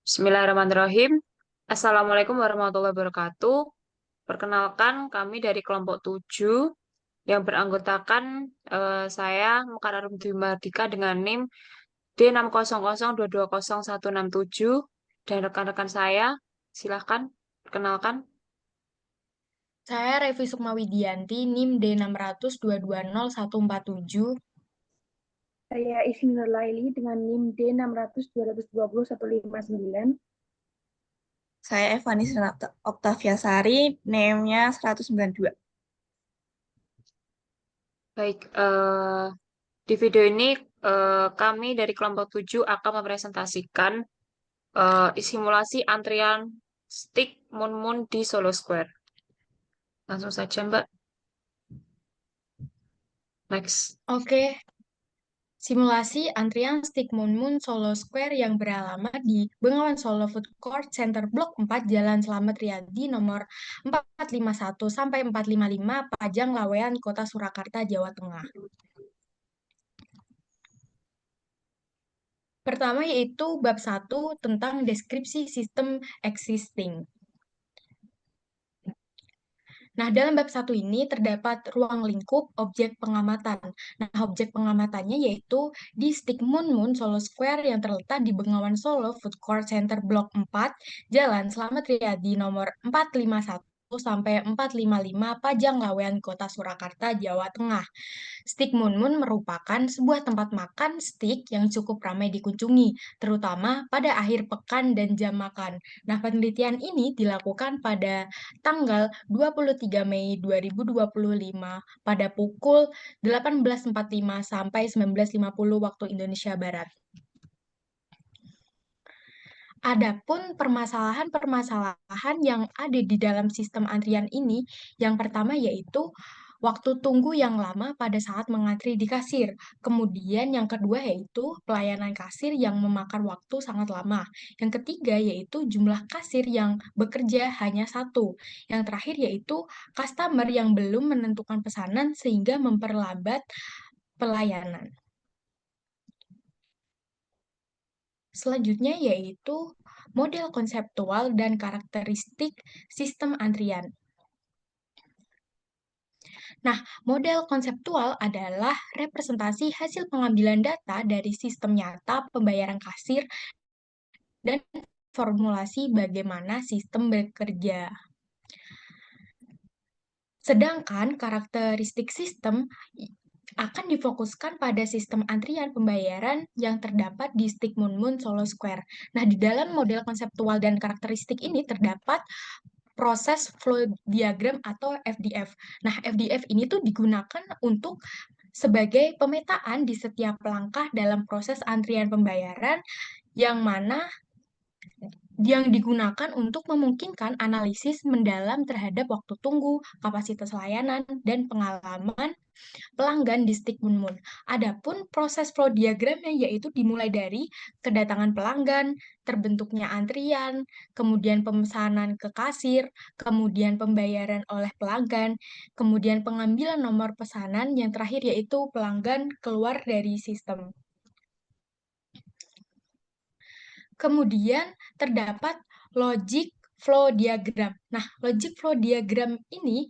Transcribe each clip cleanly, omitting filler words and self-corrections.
Bismillahirrahmanirrahim. Assalamualaikum warahmatullahi wabarakatuh. Perkenalkan, kami dari kelompok 7 yang beranggotakan saya Mukarrarum Dwi Mardika dengan NIM D600220167 dan rekan-rekan saya. Silahkan perkenalkan. Saya Revi Sukmawidianti, NIM D600220147. Saya Ismi Nurlaili dengan NIM D600220159. Saya Evanis Renata Oktaviasari, name-nya 192. Baik, di video ini kami dari kelompok 7 akan mempresentasikan simulasi antrian stick Moon Moon di Solo Square. Langsung saja, Mbak. Next. Oke, simulasi antrian Stick Moon Moon Solo Square yang beralamat di Bengawan Solo Food Court Center Blok 4 Jalan Slamet Riyadi nomor 451 sampai 455 Pajang Lawean, Kota Surakarta, Jawa Tengah. Pertama yaitu bab 1 tentang deskripsi sistem existing. Nah, dalam bab 1 ini terdapat ruang lingkup objek pengamatan. Nah, objek pengamatannya yaitu di Stick Moon Moon Solo Square yang terletak di Bengawan Solo Food Court Center Blok 4, Jalan Slamet Riyadi nomor 451 sampai 455 Pajang Lawean, Kota Surakarta, Jawa Tengah. Stick Moon Moon merupakan sebuah tempat makan stick yang cukup ramai dikunjungi, terutama pada akhir pekan dan jam makan. Nah, penelitian ini dilakukan pada tanggal 23 Mei 2025 pada pukul 18.45 sampai 19.50 waktu Indonesia Barat. Adapun permasalahan-permasalahan yang ada di dalam sistem antrian ini, yang pertama yaitu waktu tunggu yang lama pada saat mengantri di kasir. Kemudian yang kedua yaitu pelayanan kasir yang memakan waktu sangat lama. Yang ketiga yaitu jumlah kasir yang bekerja hanya satu. Yang terakhir yaitu customer yang belum menentukan pesanan sehingga memperlambat pelayanan. Selanjutnya yaitu model konseptual dan karakteristik sistem antrian. Nah, model konseptual adalah representasi hasil pengambilan data dari sistem nyata pembayaran kasir dan formulasi bagaimana sistem bekerja. Sedangkan karakteristik sistem akan difokuskan pada sistem antrian pembayaran yang terdapat di Stick Moon Moon Solo Square. Nah, di dalam model konseptual dan karakteristik ini terdapat proses flow diagram atau FDF. Nah, FDF ini tuh digunakan untuk sebagai pemetaan di setiap langkah dalam proses antrian pembayaran yang mana yang digunakan untuk memungkinkan analisis mendalam terhadap waktu tunggu, kapasitas layanan, dan pengalaman pelanggan di Stick Moon Moon. Adapun proses flow diagramnya yaitu dimulai dari kedatangan pelanggan, terbentuknya antrian, kemudian pemesanan ke kasir, kemudian pembayaran oleh pelanggan, kemudian pengambilan nomor pesanan, yang terakhir yaitu pelanggan keluar dari sistem. Kemudian terdapat logic flow diagram. Nah, logic flow diagram ini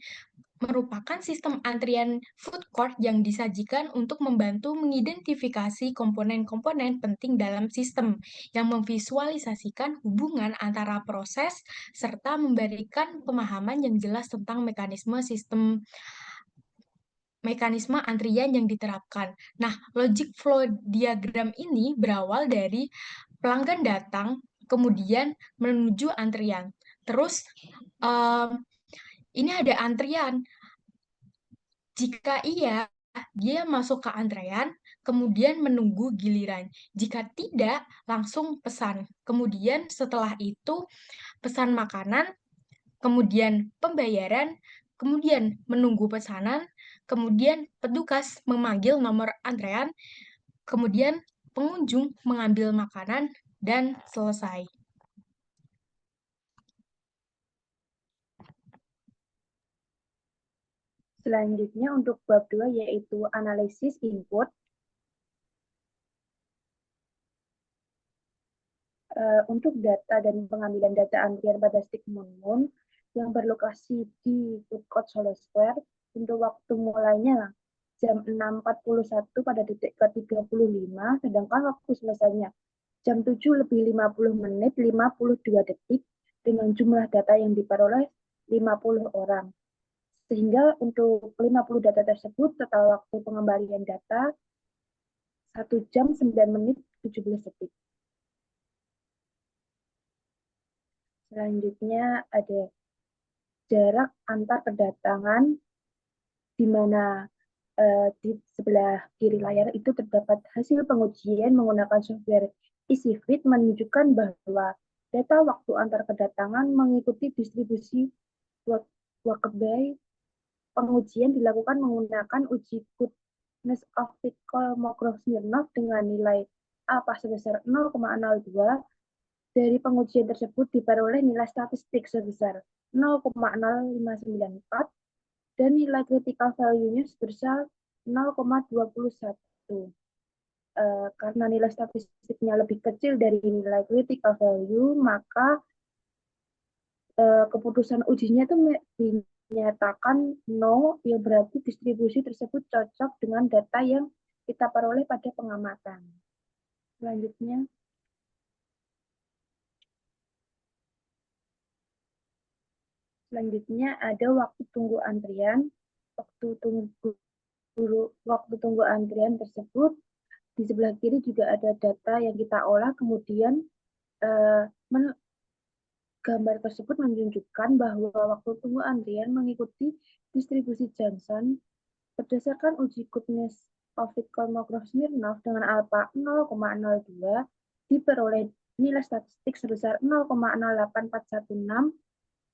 merupakan sistem antrian food court yang disajikan untuk membantu mengidentifikasi komponen-komponen penting dalam sistem yang memvisualisasikan hubungan antara proses serta memberikan pemahaman yang jelas tentang mekanisme antrian yang diterapkan. Nah, logic flow diagram ini berawal dari pelanggan datang, kemudian menuju antrian. Terus, ini ada antrian. Jika iya, dia masuk ke antrean, kemudian menunggu giliran. Jika tidak, langsung pesan. Kemudian setelah itu pesan makanan, kemudian pembayaran, kemudian menunggu pesanan, kemudian petugas memanggil nomor antrean, kemudian pengunjung mengambil makanan, dan selesai. Selanjutnya untuk bab 2 yaitu analisis input. Untuk data dan pengambilan data antrian pada stick Moon yang berlokasi di Food Court Solo Square untuk waktu mulainya jam 6.41 pada detik ke-35, sedangkan waktu selesainya jam 7 lebih 50 menit 52 detik dengan jumlah data yang diperoleh 50 orang. Sehingga untuk 50 data tersebut total waktu pengembalian data 1 jam 9 menit 17 detik. Selanjutnya ada jarak antar kedatangan, di mana di sebelah kiri layar itu terdapat hasil pengujian menggunakan software EasyFit menunjukkan bahwa data waktu antar kedatangan mengikuti distribusi Walkabout. Pengujian dilakukan menggunakan uji goodness of fit Kolmogorov-Smirnov dengan nilai alpha sebesar 0,02. Dari pengujian tersebut diperoleh nilai statistik sebesar 0,0594 dan nilai critical value-nya sebesar 0,21. Karena nilai statistiknya lebih kecil dari nilai critical value, maka keputusan ujinya itu dinyatakan no, yang berarti distribusi tersebut cocok dengan data yang kita peroleh pada pengamatan. Selanjutnya, ada waktu tunggu antrian. Waktu tunggu antrian tersebut di sebelah kiri juga ada data yang kita olah, kemudian gambar tersebut menunjukkan bahwa waktu tunggu antrian mengikuti distribusi Johnson berdasarkan uji goodness of fit Kolmogorov-Smirnov dengan alpha 0,02 diperoleh nilai statistik sebesar 0,08416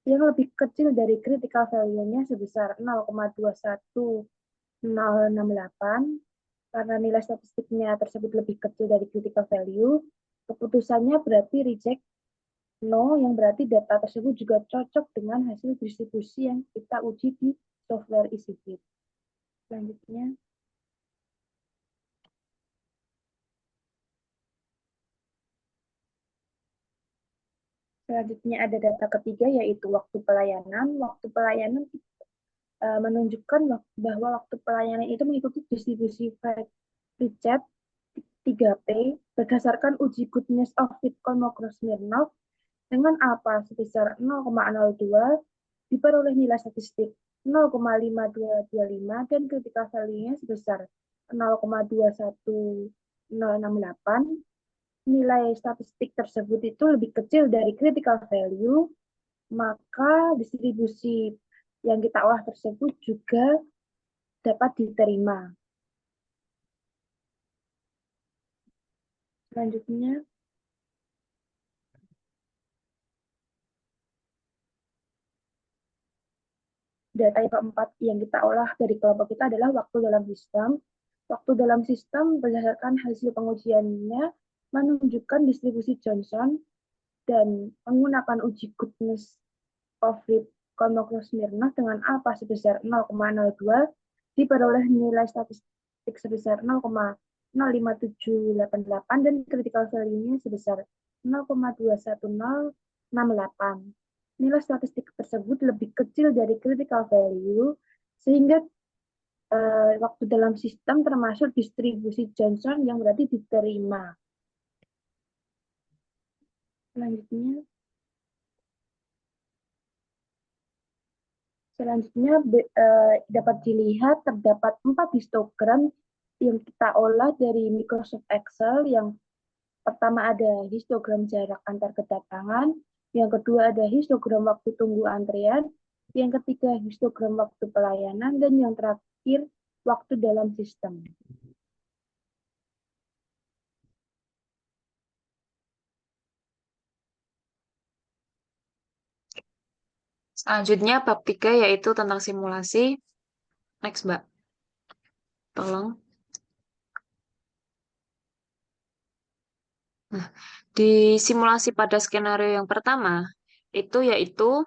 yang lebih kecil dari critical value-nya sebesar 0,21068. Karena nilai statistiknya tersebut lebih kecil dari critical value, keputusannya berarti reject no, yang berarti data tersebut juga cocok dengan hasil distribusi yang kita uji di software EasyFit. Selanjutnya, ada data ketiga, yaitu waktu pelayanan. Waktu pelayanan menunjukkan bahwa waktu pelayanan itu mengikuti distribusi Richard 3P berdasarkan uji goodness of fit Kolmogorov-Smirnov dengan alpha sebesar 0,02 diperoleh nilai statistik 0,5225 dan critical value-nya sebesar 0,21068. Nilai statistik tersebut itu lebih kecil dari critical value, maka distribusi yang kita olah tersebut juga dapat diterima. Selanjutnya, data yang keempat yang kita olah dari kelompok kita adalah waktu dalam sistem. Waktu dalam sistem berdasarkan hasil pengujiannya menunjukkan distribusi Johnson dan menggunakan uji goodness of fit Kolmogorov-Smirnov dengan alpha sebesar 0,02 diperoleh nilai statistik sebesar 0,05788 dan critical value-nya sebesar 0,21068. Nilai statistik tersebut lebih kecil dari critical value, sehingga waktu dalam sistem termasuk distribusi Johnson yang berarti diterima. Selanjutnya dapat dilihat terdapat 4 histogram yang kita olah dari Microsoft Excel. Yang pertama ada histogram jarak antar kedatangan, yang kedua ada histogram waktu tunggu antrian, yang ketiga histogram waktu pelayanan, dan yang terakhir waktu dalam sistem. Selanjutnya bab 3 yaitu tentang simulasi. Next, Mbak. Tolong. Nah, di simulasi pada skenario yang pertama, itu yaitu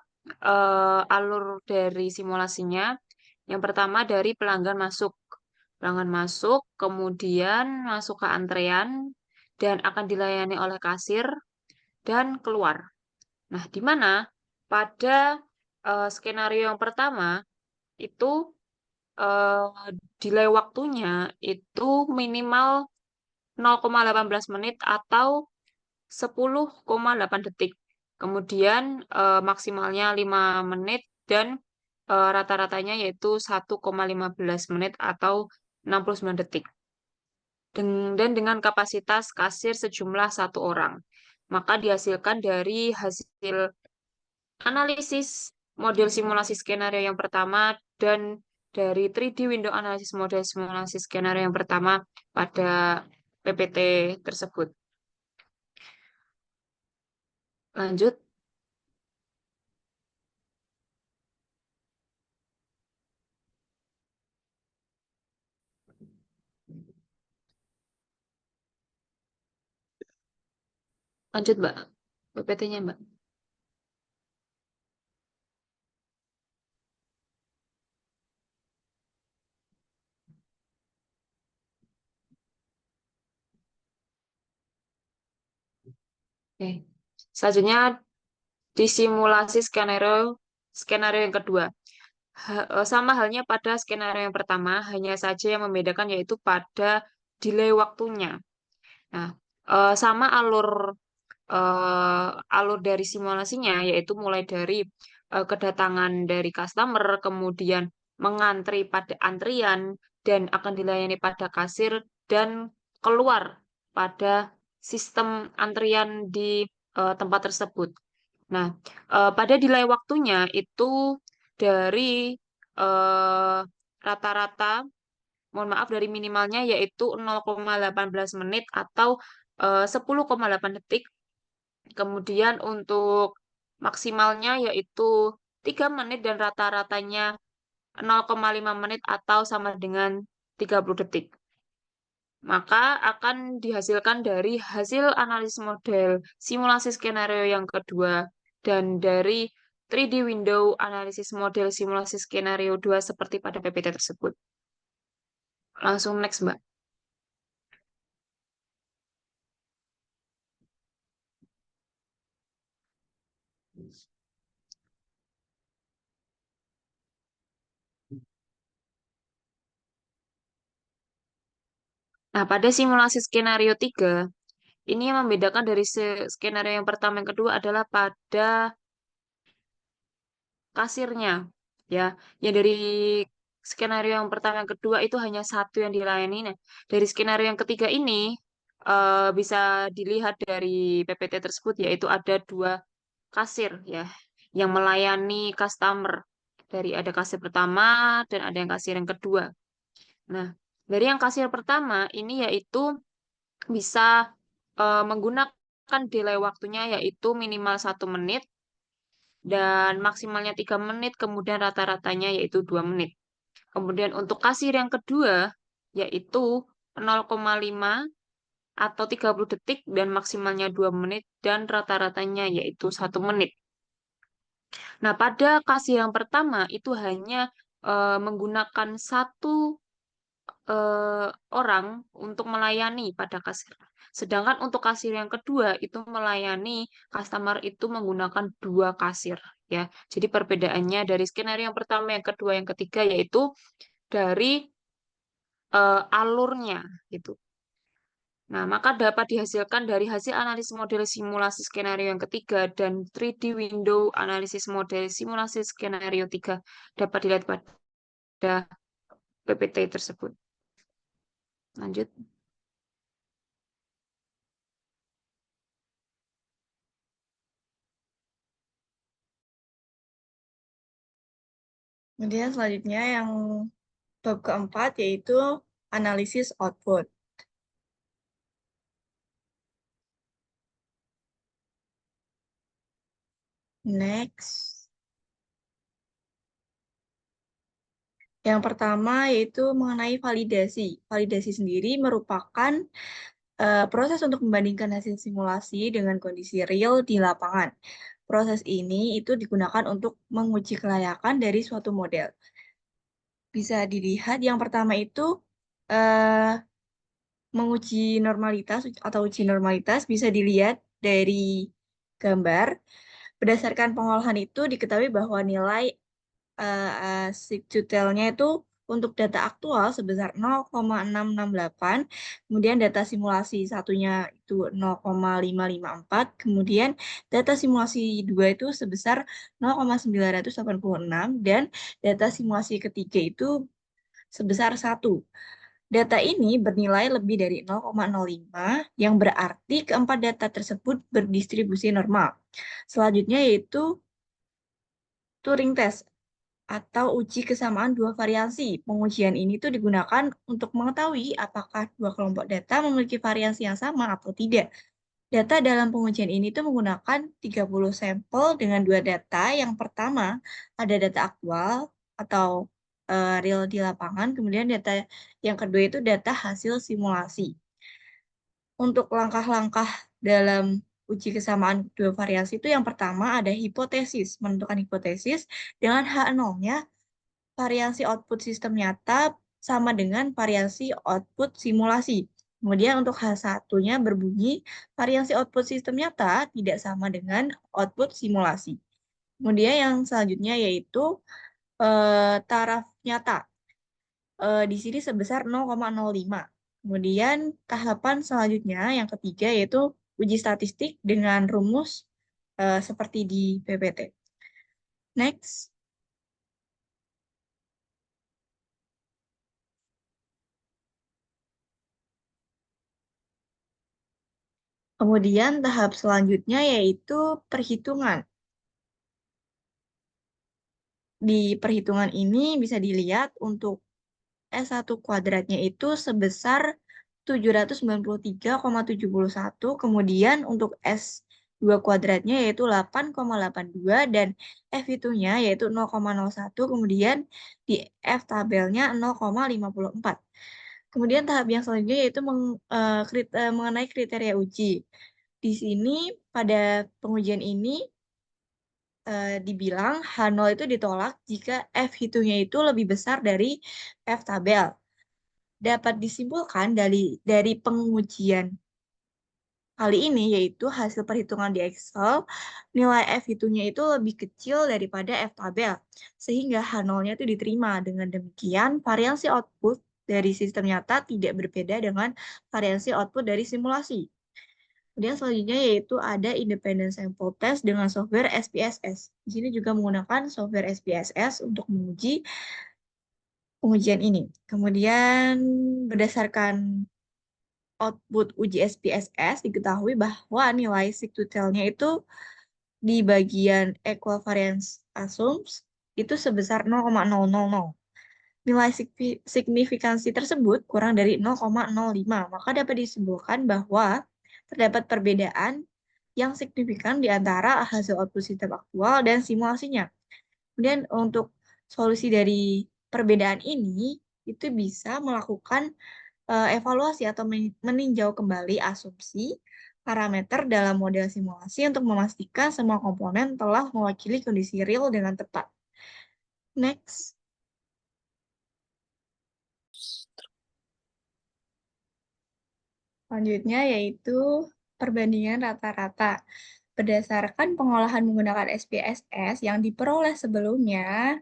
alur dari simulasinya. Yang pertama dari pelanggan masuk. Pelanggan masuk, kemudian masuk ke antrean, dan akan dilayani oleh kasir. dan keluar. Nah, di mana pada skenario yang pertama itu delay waktunya itu minimal 0,18 menit atau 10,8 detik. Kemudian maksimalnya 5 menit dan rata-ratanya yaitu 1,15 menit atau 69 detik. Dan dengan kapasitas kasir sejumlah 1 orang. Maka dihasilkan dari hasil analisis model simulasi skenario yang pertama dan dari 3D window analisis model simulasi skenario yang pertama pada PPT tersebut. Lanjut. Lanjut, Mbak. PPT-nya, Mbak. Oke. Selanjutnya di simulasi skenario skenario yang kedua. Sama halnya pada skenario yang pertama, hanya saja yang membedakan yaitu pada delay waktunya. Nah, sama alur dari simulasinya yaitu mulai dari kedatangan dari customer, kemudian mengantri pada antrian dan akan dilayani pada kasir dan keluar pada sistem antrian di tempat tersebut. Nah, pada delay waktunya itu dari rata-rata, mohon maaf, dari minimalnya yaitu 0,18 menit atau 10,8 detik. Kemudian untuk maksimalnya yaitu 3 menit dan rata-ratanya 0,5 menit atau sama dengan 30 detik. Maka akan dihasilkan dari hasil analisis model simulasi skenario yang kedua dan dari 3D window analisis model simulasi skenario 2 seperti pada PPT tersebut. Langsung next, Mbak. Nah, pada simulasi skenario 3, ini yang membedakan dari skenario yang pertama yang kedua adalah pada kasirnya. Ya, yang dari skenario yang pertama yang kedua itu hanya satu yang dilayani. Nah, dari skenario yang ketiga ini bisa dilihat dari PPT tersebut yaitu ada 2 kasir ya yang melayani customer. Dari ada kasir pertama dan ada yang kasir yang kedua. Nah, dari yang kasir pertama ini yaitu bisa menggunakan delay waktunya yaitu minimal 1 menit dan maksimalnya 3 menit, kemudian rata-ratanya yaitu 2 menit. Kemudian untuk kasir yang kedua yaitu 0,5 atau 30 detik dan maksimalnya 2 menit dan rata-ratanya yaitu 1 menit. Nah, pada kasir yang pertama itu hanya menggunakan 1 orang untuk melayani pada kasir. Sedangkan untuk kasir yang kedua itu melayani customer itu menggunakan 2 kasir ya. Jadi perbedaannya dari skenario yang pertama, yang kedua, yang ketiga yaitu dari alurnya gitu. Nah, maka dapat dihasilkan dari hasil analisis model simulasi skenario yang ketiga dan 3D window analisis model simulasi skenario 3 dapat dilihat pada PPT tersebut. Lanjut. Kemudian selanjutnya yang bab keempat yaitu analisis output. Next. Yang pertama yaitu mengenai validasi. Validasi sendiri merupakan proses untuk membandingkan hasil simulasi dengan kondisi real di lapangan. Proses ini itu digunakan untuk menguji kelayakan dari suatu model. Bisa dilihat yang pertama itu menguji normalitas atau uji normalitas bisa dilihat dari gambar. Berdasarkan pengolahan itu diketahui bahwa nilai sigtutelnya itu untuk data aktual sebesar 0,668, kemudian data simulasi satunya itu 0,554, kemudian data simulasi 2 itu sebesar 0,986, dan data simulasi ketiga itu sebesar 1. Data ini bernilai lebih dari 0,05, yang berarti keempat data tersebut berdistribusi normal. Selanjutnya yaitu Turing Test atau uji kesamaan dua variasi. Pengujian ini tuh digunakan untuk mengetahui apakah dua kelompok data memiliki variasi yang sama atau tidak. Data dalam pengujian ini tuh menggunakan 30 sampel dengan dua data. Yang pertama ada data aktual atau real di lapangan, kemudian data yang kedua itu data hasil simulasi. Untuk langkah-langkah dalam uji kesamaan dua variasi itu yang pertama ada hipotesis, menentukan hipotesis dengan H0-nya variasi output sistem nyata sama dengan variasi output simulasi. Kemudian untuk H1-nya berbunyi variasi output sistem nyata tidak sama dengan output simulasi. Kemudian yang selanjutnya yaitu taraf nyata. Di sini sebesar 0,05. Kemudian tahapan selanjutnya yang ketiga yaitu uji statistik dengan rumus seperti di PPT. Next. Kemudian tahap selanjutnya yaitu perhitungan. Di perhitungan ini bisa dilihat untuk S1 kuadratnya itu sebesar 793,71, kemudian untuk S2 kuadratnya yaitu 8,82, dan F itunya yaitu 0,01, kemudian di F tabelnya 0,54. Kemudian tahap yang selanjutnya yaitu mengenai kriteria uji. Di sini pada pengujian ini dibilang H0 itu ditolak jika F hitungnya itu lebih besar dari F tabel. Dapat disimpulkan dari pengujian kali ini, yaitu hasil perhitungan di Excel, nilai F hitungnya itu lebih kecil daripada F tabel, sehingga H0-nya itu diterima. Dengan demikian, variasi output dari sistem nyata tidak berbeda dengan variasi output dari simulasi. Kemudian selanjutnya yaitu ada Independent Sample Test dengan software SPSS. Di sini juga menggunakan software SPSS untuk menguji pengujian ini. Kemudian berdasarkan output uji SPSS diketahui bahwa nilai sigtutelnya itu di bagian equivariance assumptions itu sebesar 0,000. Nilai signifikansi tersebut kurang dari 0,05, maka dapat disimpulkan bahwa terdapat perbedaan yang signifikan di antara hasil output sistem aktual dan simulasinya. Kemudian untuk solusi dari perbedaan ini itu bisa melakukan evaluasi atau meninjau kembali asumsi parameter dalam model simulasi untuk memastikan semua komponen telah mewakili kondisi real dengan tepat. Next. Selanjutnya yaitu perbandingan rata-rata. Berdasarkan pengolahan menggunakan SPSS yang diperoleh sebelumnya,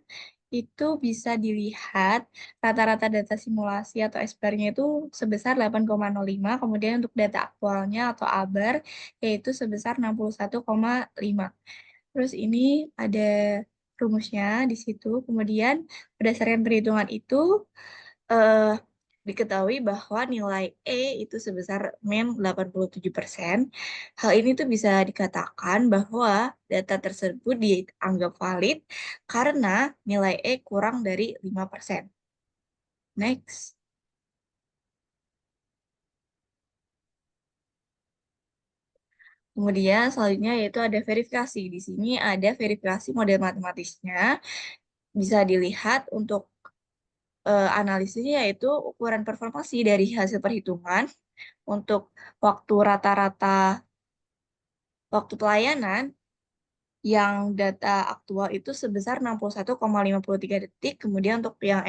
itu bisa dilihat rata-rata data simulasi atau SPR-nya itu sebesar 8,05, kemudian untuk data aktualnya atau ABAR yaitu sebesar 61,5. Terus ini ada rumusnya di situ. Kemudian berdasarkan perhitungan itu eh, diketahui bahwa nilai E itu sebesar min 87%. Hal ini tuh bisa dikatakan bahwa data tersebut dianggap valid karena nilai E kurang dari 5%. Next. Kemudian selanjutnya yaitu ada verifikasi. Di sini ada verifikasi model matematisnya. Bisa dilihat untuk analisisnya yaitu ukuran performasi dari hasil perhitungan untuk waktu rata-rata waktu pelayanan yang data aktual itu sebesar 61,53 detik, kemudian untuk yang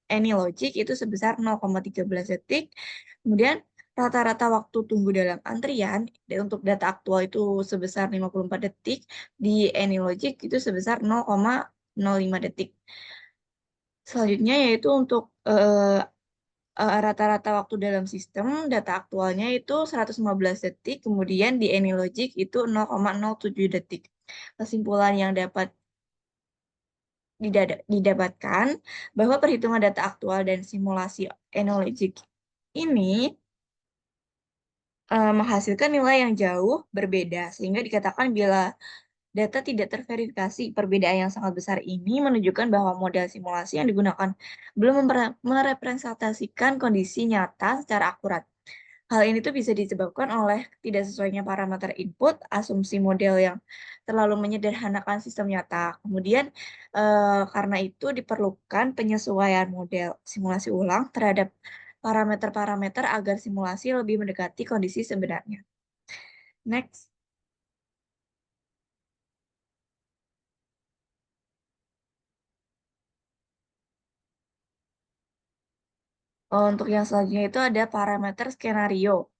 AnyLogic itu sebesar 0,13 detik, kemudian rata-rata waktu tunggu dalam antrian untuk data aktual itu sebesar 54 detik, di AnyLogic itu sebesar 0,05 detik. Selanjutnya yaitu untuk rata-rata waktu dalam sistem, data aktualnya itu 115 detik, kemudian di AnyLogic itu 0,07 detik. Kesimpulan yang dapat didapatkan bahwa perhitungan data aktual dan simulasi AnyLogic ini menghasilkan nilai yang jauh berbeda, sehingga dikatakan bila data tidak terverifikasi, perbedaan yang sangat besar ini menunjukkan bahwa model simulasi yang digunakan belum merepresentasikan kondisi nyata secara akurat. Hal ini tuh bisa disebabkan oleh tidak sesuainya parameter input, asumsi model yang terlalu menyederhanakan sistem nyata. Kemudian, karena itu diperlukan penyesuaian model simulasi ulang terhadap parameter-parameter agar simulasi lebih mendekati kondisi sebenarnya. Next. Untuk yang selanjutnya itu ada parameter skenario.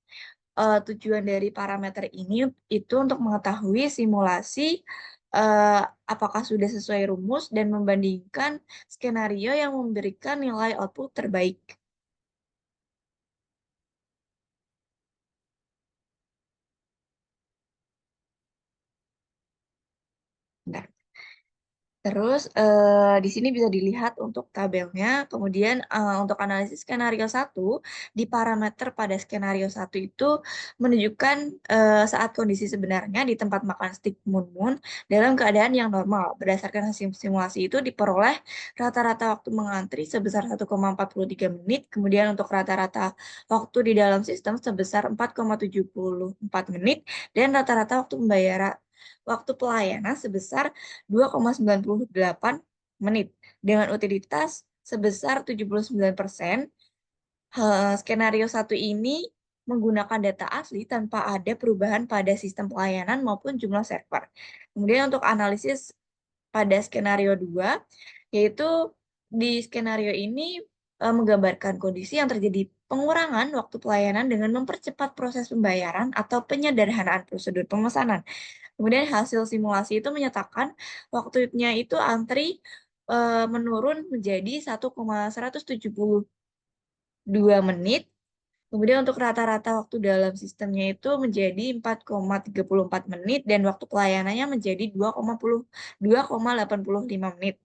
Tujuan dari parameter ini itu untuk mengetahui simulasi eh, apakah sudah sesuai rumus dan membandingkan skenario yang memberikan nilai output terbaik. Bentar. Terus di sini bisa dilihat untuk tabelnya. Kemudian untuk analisis skenario 1, di parameter pada skenario 1 itu menunjukkan saat kondisi sebenarnya di tempat makan stick Moon Moon dalam keadaan yang normal. Berdasarkan hasil simulasi itu diperoleh rata-rata waktu mengantri sebesar 1,43 menit. Kemudian untuk rata-rata waktu di dalam sistem sebesar 4,74 menit. Dan rata-rata waktu waktu pelayanan sebesar 2,98 menit dengan utilitas sebesar 79%. Skenario 1 ini menggunakan data asli tanpa ada perubahan pada sistem pelayanan maupun jumlah server. Kemudian untuk analisis pada skenario 2, yaitu di skenario ini menggambarkan kondisi yang terjadi pengurangan waktu pelayanan dengan mempercepat proses pembayaran atau penyederhanaan prosedur pemesanan. Kemudian hasil simulasi itu menyatakan waktunya itu antri menurun menjadi 1,172 menit. Kemudian untuk rata-rata waktu dalam sistemnya itu menjadi 4,34 menit dan waktu pelayanannya menjadi 2,85 menit.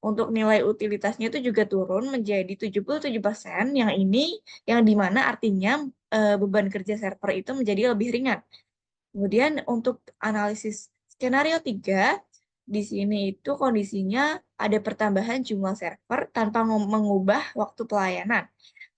Untuk nilai utilitasnya itu juga turun menjadi 77%, yang dimana artinya beban kerja server itu menjadi lebih ringan. Kemudian untuk analisis skenario 3, di sini itu kondisinya ada pertambahan jumlah server tanpa mengubah waktu pelayanan.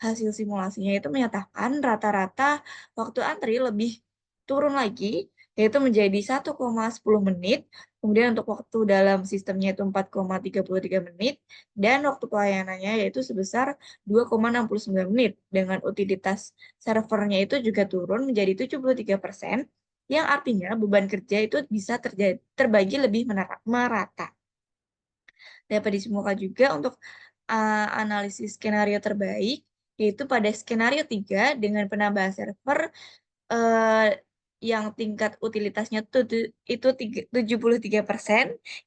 Hasil simulasinya itu menyatakan rata-rata waktu antri lebih turun lagi, yaitu menjadi 1,10 menit. Kemudian untuk waktu dalam sistemnya itu 4,33 menit, dan waktu pelayanannya yaitu sebesar 2,69 menit. Dengan utilitas servernya itu juga turun menjadi 73%, yang artinya beban kerja itu bisa terbagi lebih merata. Dapat disimpulkan juga untuk analisis skenario terbaik, yaitu pada skenario 3 dengan penambahan server yang tingkat utilitasnya itu 73%,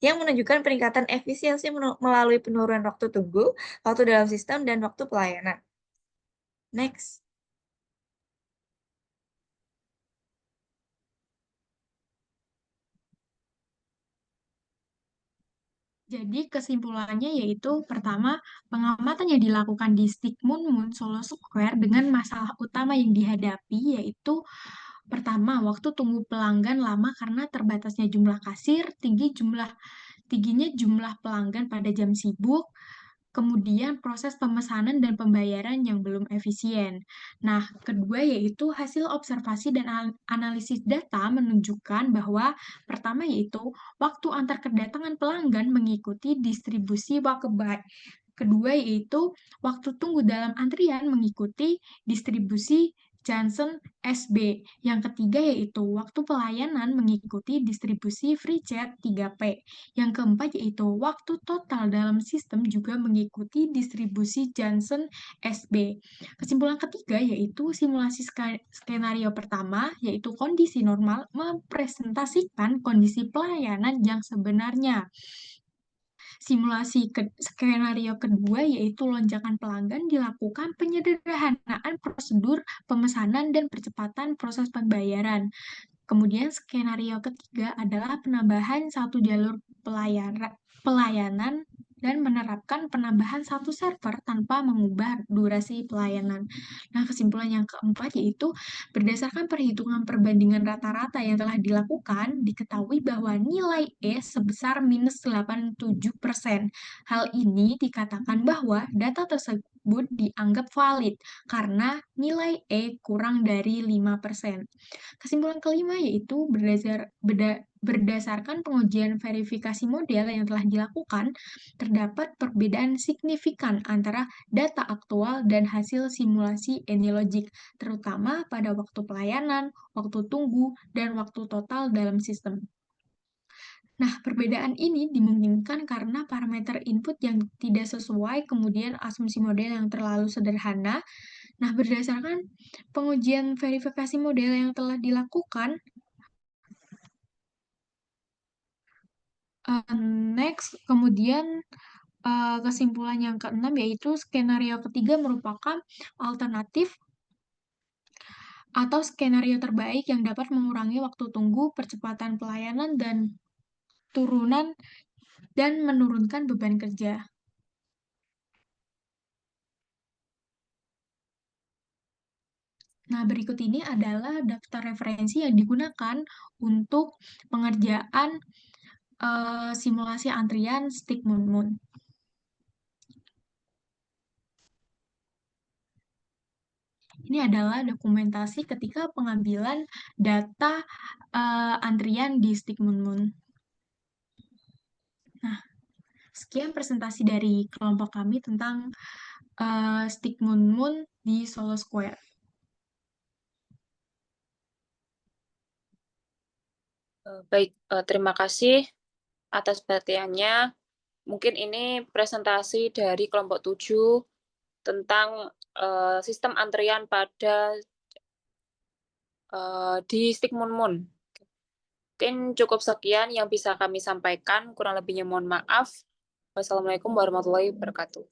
yang menunjukkan peningkatan efisiensi melalui penurunan waktu tunggu, waktu dalam sistem, dan waktu pelayanan. Next. Jadi kesimpulannya yaitu pertama, pengamatan yang dilakukan di Stick Moon Moon Solo Square dengan masalah utama yang dihadapi yaitu pertama, waktu tunggu pelanggan lama karena terbatasnya jumlah kasir, tingginya jumlah pelanggan pada jam sibuk, kemudian proses pemesanan dan pembayaran yang belum efisien. Nah, kedua yaitu hasil observasi dan analisis data menunjukkan bahwa pertama yaitu waktu antar kedatangan pelanggan mengikuti distribusi walkabout. Kedua yaitu waktu tunggu dalam antrian mengikuti distribusi Johnson SB. Yang ketiga yaitu waktu pelayanan mengikuti distribusi free chat 3P. Yang keempat yaitu waktu total dalam sistem juga mengikuti distribusi Johnson SB. Kesimpulan ketiga yaitu simulasi skenario pertama yaitu kondisi normal mempresentasikan kondisi pelayanan yang sebenarnya. Simulasi skenario kedua yaitu lonjakan pelanggan dilakukan penyederhanaan prosedur pemesanan dan percepatan proses pembayaran. Kemudian skenario ketiga adalah penambahan satu jalur pelayanan dan menerapkan penambahan satu server tanpa mengubah durasi pelayanan. Nah, kesimpulan yang keempat yaitu berdasarkan perhitungan perbandingan rata-rata yang telah dilakukan, diketahui bahwa nilai E sebesar minus 87%. Hal ini dikatakan bahwa data tersebut dianggap valid karena nilai E kurang dari 5%. Kesimpulan kelima yaitu berdasarkan pengujian verifikasi model yang telah dilakukan, terdapat perbedaan signifikan antara data aktual dan hasil simulasi AnyLogic, terutama pada waktu pelayanan, waktu tunggu, dan waktu total dalam sistem. Nah, perbedaan ini dimungkinkan karena parameter input yang tidak sesuai, kemudian asumsi model yang terlalu sederhana. Nah, berdasarkan pengujian verifikasi model yang telah dilakukan, next, kemudian kesimpulan yang keenam yaitu skenario ketiga merupakan alternatif atau skenario terbaik yang dapat mengurangi waktu tunggu, percepatan pelayanan, dan menurunkan beban kerja. Nah, berikut ini adalah daftar referensi yang digunakan untuk pengerjaan simulasi antrian Stick Moon. Ini adalah dokumentasi ketika pengambilan data antrian di Stick Moon. Nah, sekian presentasi dari kelompok kami tentang Stick Moon di Solo Square. Baik, terima kasih atas perhatiannya. Mungkin ini presentasi dari kelompok 7 tentang sistem antrian pada di Stick Moon. Mungkin cukup sekian yang bisa kami sampaikan. Kurang lebihnya mohon maaf. Wassalamualaikum warahmatullahi wabarakatuh.